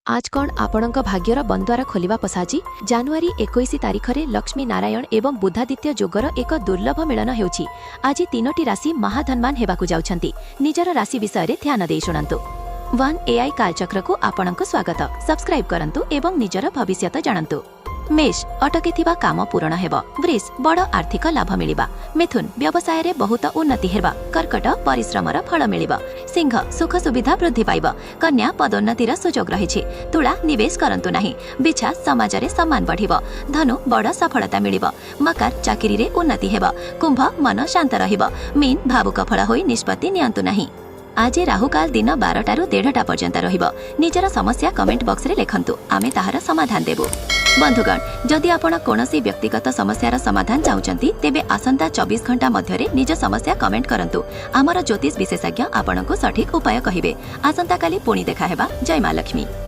आज कौन आपणक भाग्यर बंद्वार खोलिबा पसाजी जानुआरी 21 तारिख रे लक्ष्मी नारायण एवं बुधादित्य जोगर एक दुर्लभ मिलन हेउछि। आज तीनोटी राशि महाधनवान हेबाकु जाउछंती। निजर राशि विषय रे ध्यान देई शुणंतु। 1 एआई कालचक्र को आपणक स्वागत। सब्सक्राइब करंतु एवं निजर भविष्यत जानंतु। मेष अटकी काम पूरण हेब। वृष बड़ आर्थिक लाभ मिलिबा। मिथुन व्यवसाय रे बहुत उन्नति हेबा। कर्कट परिश्रमर फल मिलिबा। सिंह सुख सुविधा वृद्धि पाइब। कन्या पदोन्नतिर सुजोग रहिछि। तुला निवेश करंतु नाही। बिछा समाज रे सम्मान बढ़िब। धनु बड़ सफलता मिलिब। मकर चाकरी रे उन्नति हेब। कुंभ मन शांत रहिब। मीन भावुक फल होई निष्पत्ति नियंतु नाही। आज राहुकाल दिन 12 रु 1:30 पर्यंत रहिब। निजर समस्या कमेंट बॉक्स रे लेखंतु, आमे ताहार समाधान देबु। बंधुगण, जदि आपण कोनोसी व्यक्तिगत समस्यार समाधान चाहुचंती तेबे आसंता 24 घंटा मध्यरे निज समस्या कमेंट करंतु। आमर ज्योतिष विशेषज्ञ आपणको सठिक उपाय कहिबे। आसंता काली पुणी देखा हेबा। जय मां लक्ष्मी।